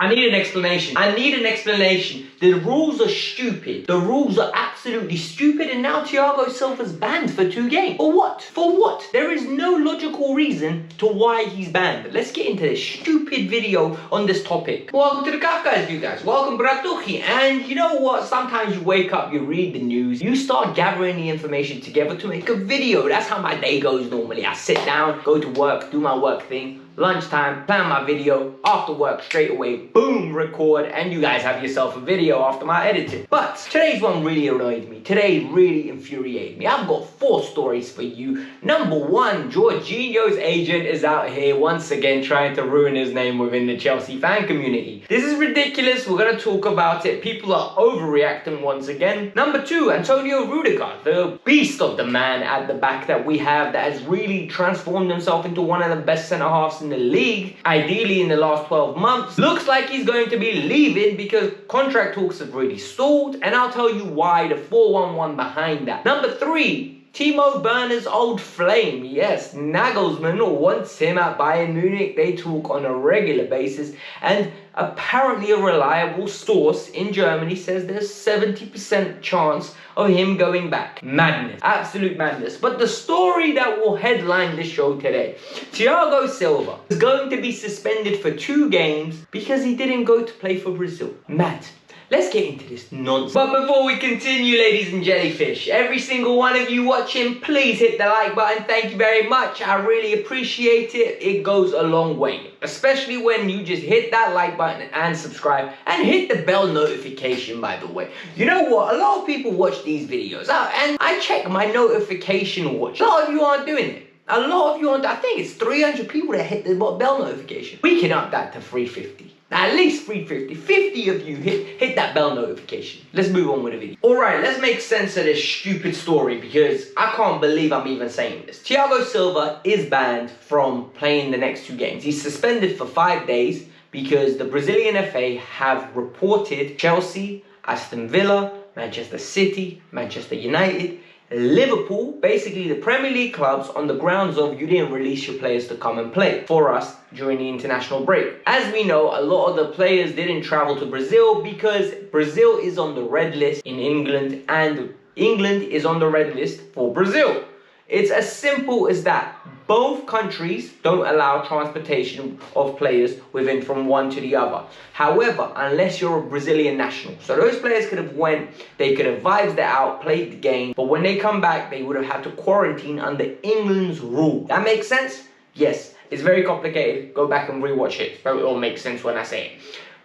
I need an explanation. I need an explanation. The rules are stupid. The rules are absolutely stupid, and now Thiago Silva's banned for 2 games. For what? For what? There is no logical reason to why he's banned. Let's get into this stupid video on this topic. Welcome to the Kavkas View, guys. Welcome, Bratuchi. And you know what? Sometimes you wake up, you read the news, you start gathering the information together to make a video. That's how my day goes normally. I sit down, go to work, do my work thing. Lunchtime, plan my video, after work straight away, boom, record, and you guys have yourself a video after my editing. But today's one really annoyed me. Today really infuriated me. I've got 4 stories for you. Number 1, Jorginho's agent is out here once again trying to ruin his name within the Chelsea fan community. This is ridiculous. We're going to talk about it. People are overreacting once again. Number 2, Antonio Rudiger, the beast of the man at the back that we have that has really transformed himself into one of the best centre-halves in the league, ideally in the last 12 months. Looks like he's going to be leaving because contract talks have really stalled, and I'll tell you why, the 411 behind that. Number 3, Timo Werner's old flame. Yes, Nagelsmann wants him at Bayern Munich. They talk on a regular basis, and apparently a reliable source in Germany says there's 70% chance of him going back. Madness. Absolute madness. But the story that will headline this show today, Thiago Silva is going to be suspended for 2 games because he didn't go to play for Brazil. Mad. Let's get into this nonsense. But before we continue, ladies and jellyfish, every single one of you watching, please hit the like button. Thank you very much. I really appreciate it. It goes a long way, especially when you just hit that like button and subscribe and hit the bell notification, by the way. You know what? A lot of people watch these videos and I check my notification watch. A lot of you aren't doing it. A lot of you aren't. I think it's 300 people that hit the bell notification. We can up that to 350. At least 350. 50 of you hit that bell notification. Let's move on with the video. Alright, let's make sense of this stupid story because I can't believe I'm even saying this. Thiago Silva is banned from playing the next 2 games. He's suspended for 5 days because the Brazilian FA have reported Chelsea, Aston Villa, Manchester City, Manchester United, Liverpool, basically the Premier League clubs, on the grounds of you didn't release your players to come and play for us during the international break. As we know, a lot of the players didn't travel to Brazil because Brazil is on the red list in England and England is on the red list for Brazil. It's as simple as that. Both countries don't allow transportation of players from one to the other. However, unless you're a Brazilian national. So those players could have went, they could have vibed it out, played the game, but when they come back, they would have had to quarantine under England's rule. That makes sense? Yes. It's very complicated. Go back and rewatch it. But it all makes sense when I say it.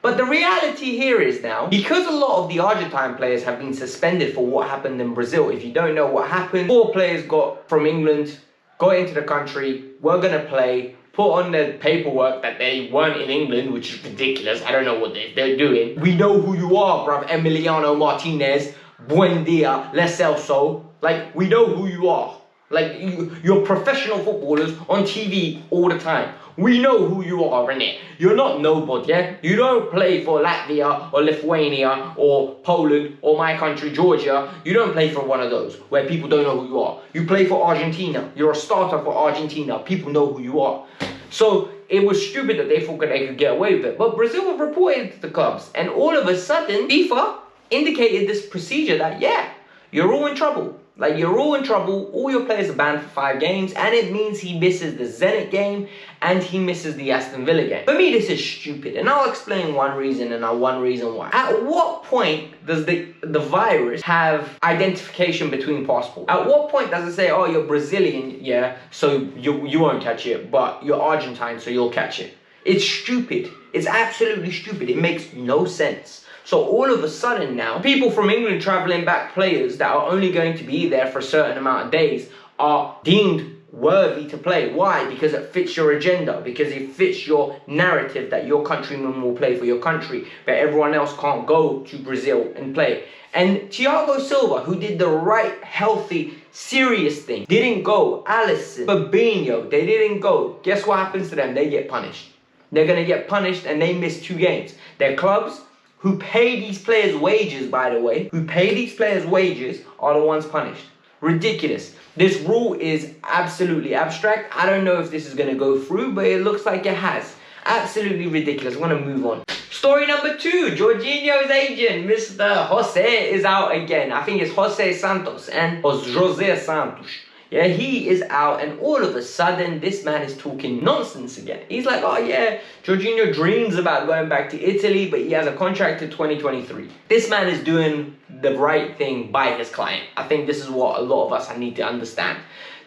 But the reality here is now, because a lot of the Argentine players have been suspended for what happened in Brazil. If you don't know what happened, 4 players from England got into the country, were going to play, put on the paperwork that they weren't in England, which is ridiculous. I don't know what they're doing. We know who you are, bruv. Emiliano Martinez, Buen Dia, Les Celso. Like, we know who you are. Like, you're professional footballers on TV all the time. We know who you are, innit? You're not nobody, yeah? You don't play for Latvia or Lithuania or Poland or my country, Georgia. You don't play for one of those where people don't know who you are. You play for Argentina. You're a starter for Argentina. People know who you are. So it was stupid that they thought they could get away with it. But Brazil have reported to the clubs. And all of a sudden, FIFA indicated this procedure that, yeah, you're all in trouble. Like, you're all in trouble, all your players are banned for 5 games, and it means he misses the Zenit game, and he misses the Aston Villa game. For me, this is stupid, and I'll explain one reason and one reason why. At what point does the virus have identification between passports? At what point does it say, oh, you're Brazilian, yeah, so you won't catch it, but you're Argentine, so you'll catch it? It's stupid. It's absolutely stupid. It makes no sense. So all of a sudden now, people from England travelling back, players that are only going to be there for a certain amount of days, are deemed worthy to play. Why? Because it fits your agenda, because it fits your narrative that your countrymen will play for your country, but everyone else can't go to Brazil and play. And Thiago Silva, who did the right, healthy, serious thing, didn't go. Alisson, Fabinho, they didn't go. Guess what happens to them? They get punished. They're going to get punished and they miss 2 games. Their clubs, who pay these players wages, by the way, who pay these players wages, are the ones punished. Ridiculous. This rule is absolutely abstract. I don't know if this is going to go through, but it looks like it has. Absolutely ridiculous. We're going to move on. Story number 2, Jorginho's agent, Mr. Jose, is out again. I think it's Jose Santos and Jose Santos. Yeah, he is out, and all of a sudden, this man is talking nonsense again. He's like, oh yeah, Jorginho dreams about going back to Italy, but he has a contract to 2023. This man is doing the right thing by his client. I think this is what a lot of us need to understand.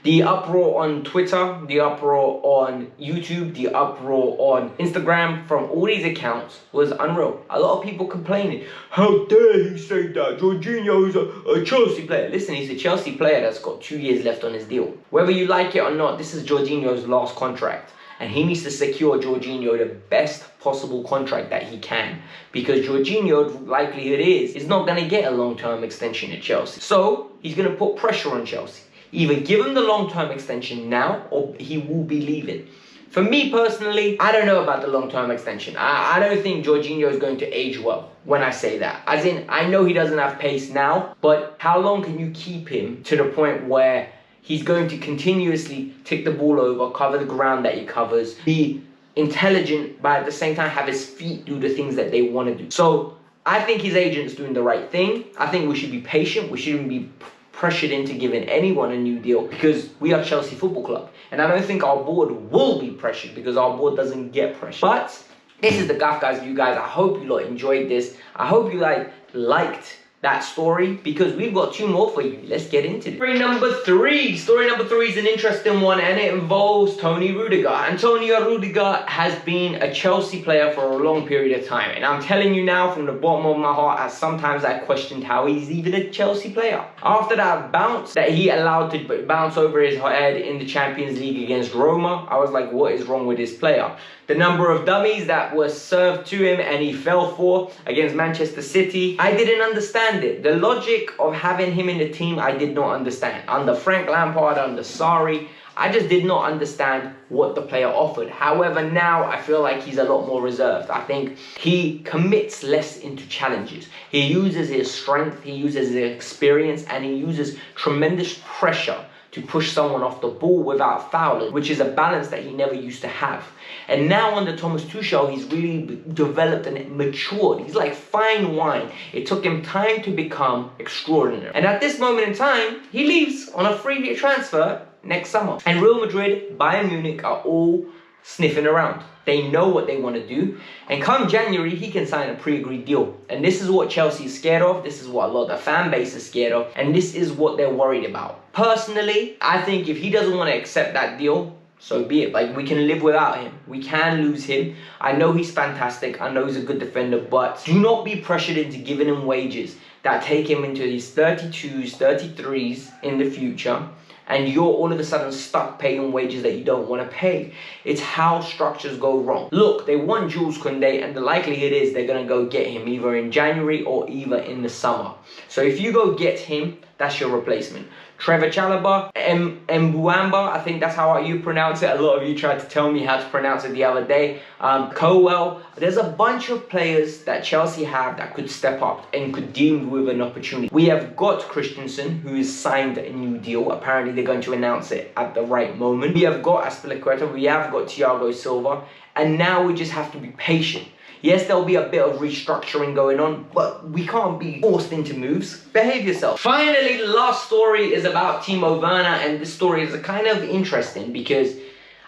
The uproar on Twitter, the uproar on YouTube, the uproar on Instagram from all these accounts was unreal. A lot of people complaining, how dare he say that? Jorginho is a Chelsea player. Listen, he's a Chelsea player that's got 2 years left on his deal. Whether you like it or not, this is Jorginho's last contract. And he needs to secure Jorginho the best possible contract that he can. Because Jorginho, the likelihood is not going to get a long-term extension at Chelsea. So, he's going to put pressure on Chelsea. Either give him the long-term extension now, or he will be leaving. For me personally, I don't know about the long-term extension. I don't think Jorginho is going to age well when I say that. As in, I know he doesn't have pace now, but how long can you keep him to the point where he's going to continuously tick the ball over, cover the ground that he covers, be intelligent, but at the same time have his feet do the things that they want to do? So, I think his agent's doing the right thing. I think we should be patient. We shouldn't be pressured into giving anyone a new deal because we are Chelsea Football Club. And I don't think our board will be pressured because our board doesn't get pressured. But this is the Kavkas View, guys. I hope you lot enjoyed this. I hope you liked that story because we've got 2 more for you. Let's get into it. Story number 3 is an interesting one, and it involves Timo Rudiger. Antonio Rudiger has been a Chelsea player for a long period of time, and I'm telling you now from the bottom of my heart, as sometimes I questioned how he's even a Chelsea player. After that bounce that he allowed to bounce over his head in the Champions League against Roma, I was like, what is wrong with this player? The number of dummies that were served to him and he fell for against Manchester City, I didn't understand it. The logic of having him in the team, I did not understand. Under Frank Lampard, under Sarri, I just did not understand what the player offered. However, now I feel like he's a lot more reserved. I think he commits less into challenges. He uses his strength, he uses his experience, and he uses tremendous pressure to push someone off the ball without fouling, which is a balance that he never used to have. And now under Thomas Tuchel, he's really developed and matured. He's like fine wine. It took him time to become extraordinary. And at this moment in time, he leaves on a free transfer next summer. And Real Madrid, Bayern Munich are all sniffing around. They know what they want to do. And come January, he can sign a pre-agreed deal. And this is what Chelsea is scared of. This is what a lot of the fan base is scared of. And this is what they're worried about. Personally, I think if he doesn't want to accept that deal, so be it. Like, we can live without him. We can lose him. I know he's fantastic. I know he's a good defender. But do not be pressured into giving him wages that take him into his 32s, 33s in the future. And you're all of a sudden stuck paying wages that you don't want to pay. It's how structures go wrong. Look, they want Jules Koundé, and the likelihood is they're going to go get him either in January or either in the summer. So if you go get him, that's your replacement. Trevor Chalobah, Mbuamba, I think that's how you pronounce it. A lot of you tried to tell me how to pronounce it the other day. Cowell. There's a bunch of players that Chelsea have that could step up and could deal with an opportunity. We have got Christensen, who has signed a new deal. Apparently, they're going to announce it at the right moment. We have got Azpilicueta. We have got Thiago Silva. And now we just have to be patient. Yes, there'll be a bit of restructuring going on, but we can't be forced into moves. Behave yourself. Finally, the last story is about Timo Werner, and this story is kind of interesting because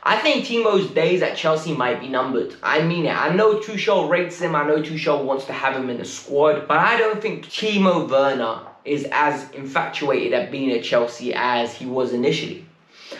I think Timo's days at Chelsea might be numbered. I mean it. I know Tuchel rates him. I know Tuchel wants to have him in the squad, but I don't think Timo Werner is as infatuated at being at Chelsea as he was initially.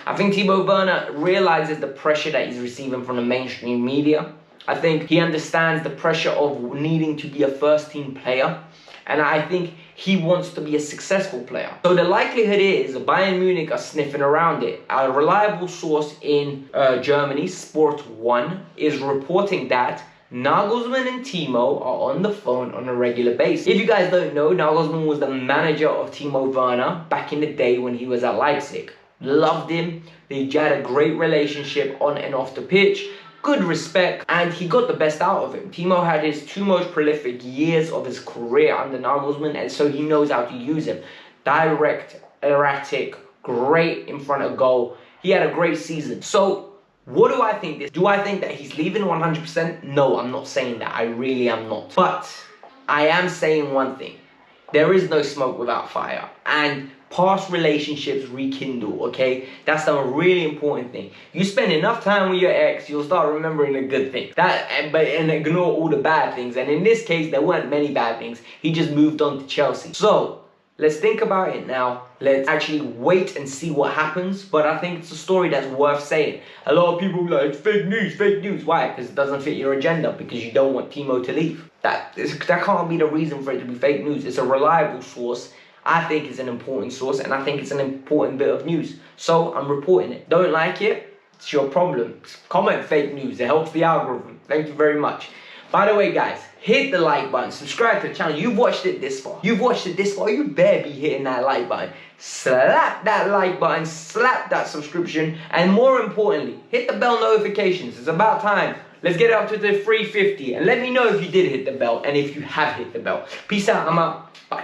I think Timo Werner realizes the pressure that he's receiving from the mainstream media. I think he understands the pressure of needing to be a first-team player. And I think he wants to be a successful player. So the likelihood is Bayern Munich are sniffing around it. A reliable source in Germany, Sport 1, is reporting that Nagelsmann and Timo are on the phone on a regular basis. If you guys don't know, Nagelsmann was the manager of Timo Werner back in the day when he was at Leipzig. Loved him. They had a great relationship on and off the pitch. Good respect, and he got the best out of him. Timo had his 2 most prolific years of his career under Nagelsmann, and so he knows how to use him. Direct, erratic, great in front of goal. He had a great season. So What do I think? Do I think that he's leaving 100%? No, I'm not saying that. I really am not. But I am saying one thing. There is no smoke without fire. And past relationships rekindle, okay? That's a really important thing. You spend enough time with your ex, you'll start remembering the good things. And ignore all the bad things. And in this case, there weren't many bad things. He just moved on to Chelsea. So, let's think about it now. Let's actually wait and see what happens. But I think it's a story that's worth saying. A lot of people are like, fake news, fake news. Why? Because it doesn't fit your agenda. Because you don't want Timo to leave. That can't be the reason for it to be fake news. It's a reliable source. I think it's an important source. And I think it's an important bit of news. So I'm reporting it. Don't like it? It's your problem. Comment fake news. It helps the algorithm. Thank you very much. By the way, guys, hit the like button, subscribe to the channel. You've watched it this far. You better be hitting that like button. Slap that like button, slap that subscription, and more importantly, hit the bell notifications. It's about time. Let's get it up to the 350, and let me know if you did hit the bell and if you have hit the bell. Peace out, I'm out. Bye.